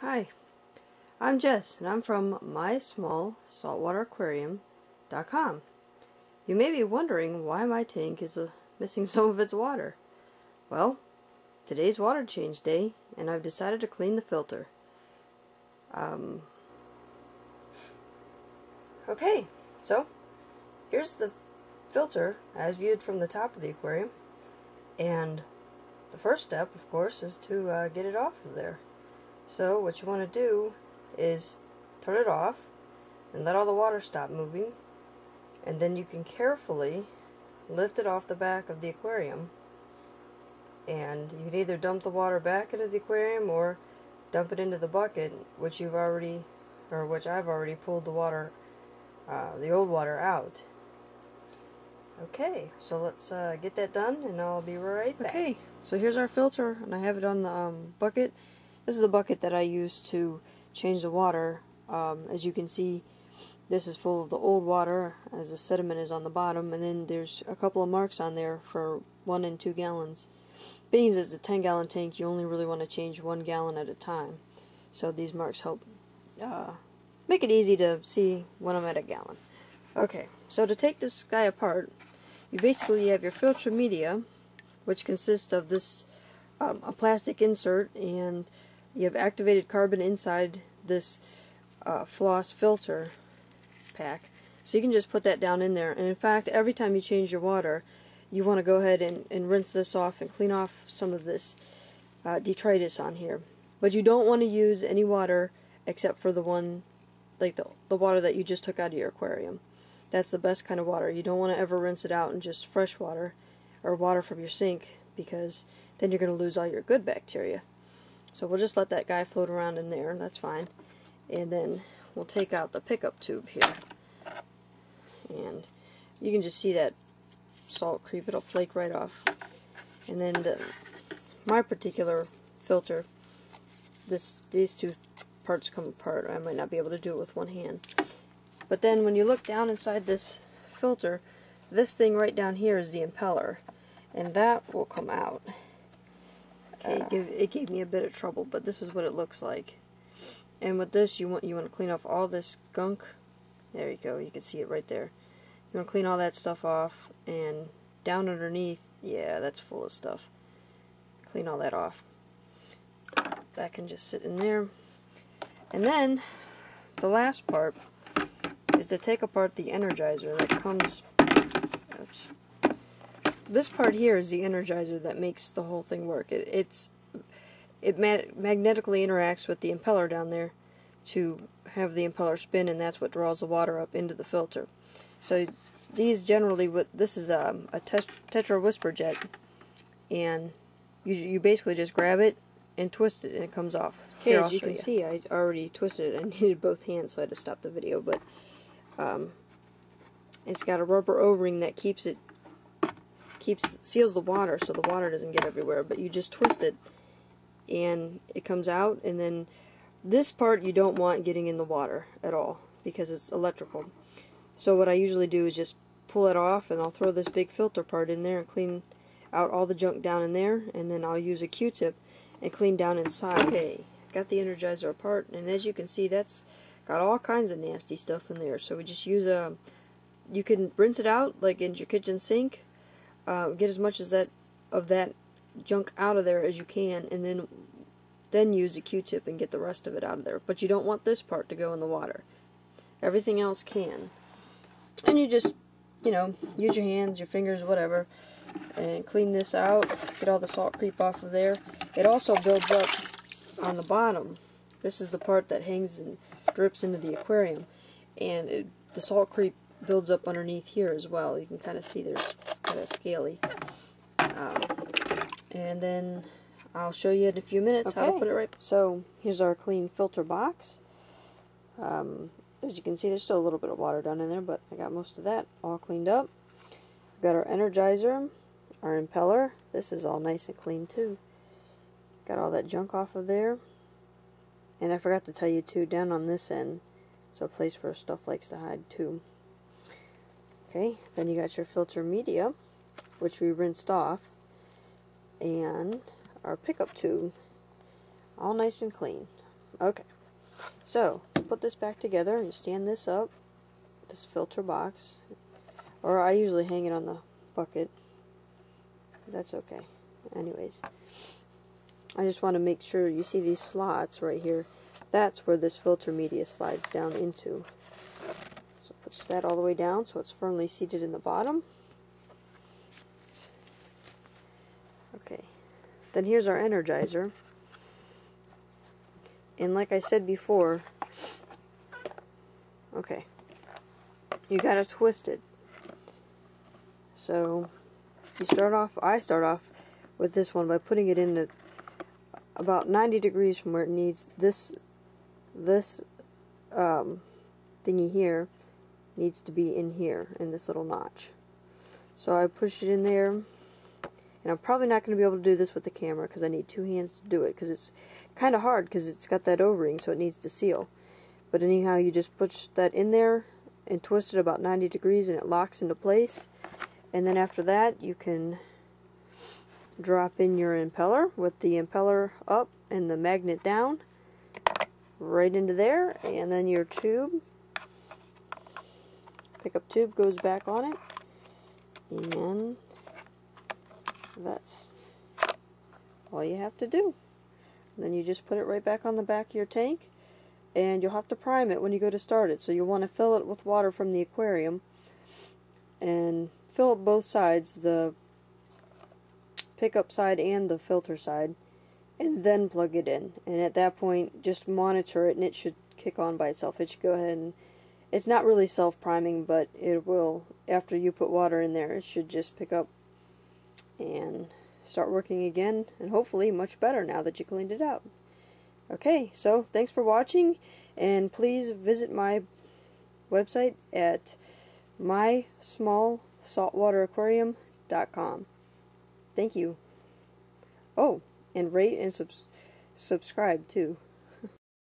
Hi, I'm Jess, and I'm from MySmallSaltwaterAquarium.com. You may be wondering why my tank is missing some of its water. Well, today's water change day, and I've decided to clean the filter. Okay, so here's the filter as viewed from the top of the aquarium, and the first step, of course, is to get it off of there. So what you want to do is turn it off and let all the water stop moving, and then you can carefully lift it off the back of the aquarium, and you can either dump the water back into the aquarium or dump it into the bucket, which I've already pulled the water, the old water out. Okay, so let's get that done, and I'll be right back. Okay, so here's our filter, and I have it on the bucket. This is the bucket that I use to change the water. As you can see, this is full of the old water, as the sediment is on the bottom, and then there's a couple of marks on there for 1 and 2 gallons. Being it's a 10-gallon tank, you only really want to change 1 gallon at a time. So these marks help make it easy to see when I'm at a gallon. Okay, so to take this guy apart, you basically have your filter media, which consists of this a plastic insert, and you have activated carbon inside this floss filter pack. So you can just put that down in there, and in fact, every time you change your water, you want to go ahead and rinse this off and clean off some of this detritus on here. But you don't want to use any water except for the one, like the water that you just took out of your aquarium. That's the best kind of water. You don't want to ever rinse it out in just fresh water or water from your sink, because then you're going to lose all your good bacteria. So we'll just let that guy float around in there, and that's fine. And then we'll take out the pickup tube here. And you can just see that salt creep, it'll flake right off. And then my particular filter, these two parts come apart. I might not be able to do it with one hand. But then when you look down inside this filter, this thing right down here is the impeller, and that will come out. Okay, it gave me a bit of trouble, but this is what it looks like. And with this, you want to clean off all this gunk. There you go. You can see it right there. You want to clean all that stuff off, and down underneath, yeah, that's full of stuff. Clean all that off. That can just sit in there. And then the last part is to take apart the energizer that comes. Oops. This part here is the energizer that makes the whole thing work. It magnetically interacts with the impeller down there to have the impeller spin, and that's what draws the water up into the filter. So these generally, this is a Tetra Whisper Jet, and you basically just grab it and twist it, and it comes off. Okay, as you can see, I already twisted it. I needed both hands, so I had to stop the video. But it's got a rubber O-ring that seals the water, so the water doesn't get everywhere. But you just twist it, and it comes out. And then this part you don't want getting in the water at all, because it's electrical. So what I usually do is just pull it off, and I'll throw this big filter part in there and clean out all the junk down in there, and then I'll use a Q-tip and clean down inside. Okay, got the energizer apart, and as you can see, that's got all kinds of nasty stuff in there. So we just use you can rinse it out like in your kitchen sink, get as much of that junk out of there as you can, and then use a Q-tip and get the rest of it out of there. But you don't want this part to go in the water. Everything else can. And you just, use your hands, your fingers, whatever, and clean this out, get all the salt creep off of there. It also builds up on the bottom. This is the part that hangs and drips into the aquarium, and the salt creep builds up underneath here as well. You can kind of see it's kind of scaly. And then I'll show you in a few minutes how to put it right. So here's our clean filter box. As you can see, there's still a little bit of water down in there, but I got most of that all cleaned up. We've got our energizer, our impeller. This is all nice and clean too. Got all that junk off of there. And I forgot to tell you too, down on this end, it's a place where stuff likes to hide too. Okay, then you got your filter media, which we rinsed off, and our pickup tube, all nice and clean. Okay, so put this back together and stand this up, this filter box, or I usually hang it on the bucket. That's okay. Anyways, I just want to make sure you see these slots right here. That's where this filter media slides down into. So push that all the way down so it's firmly seated in the bottom. Okay, then here's our energizer. And like I said before, okay, you gotta twist it. So I start off with this one by putting it in at about 90 degrees from where it needs. This thingy here needs to be in here, in this little notch. So I push it in there, and I'm probably not going to be able to do this with the camera because I need two hands to do it, because it's kind of hard because it's got that O-ring, so it needs to seal. But anyhow, you just push that in there and twist it about 90 degrees and it locks into place. And then after that, you can drop in your impeller with the impeller up and the magnet down right into there, and then your tube, pickup tube, goes back on it, and that's all you have to do. And then you just put it right back on the back of your tank, and you'll have to prime it when you go to start it. So you'll want to fill it with water from the aquarium and fill up both sides, the pickup side and the filter side, and then plug it in. And at that point, just monitor it and it should kick on by itself. It should go ahead and, it's not really self-priming, but it will, after you put water in there, it should just pick up and start working again, and hopefully much better now that you cleaned it out. Okay, so thanks for watching, and please visit my website at mysmallsaltwateraquarium.com. Thank you. Oh, and rate and subscribe too.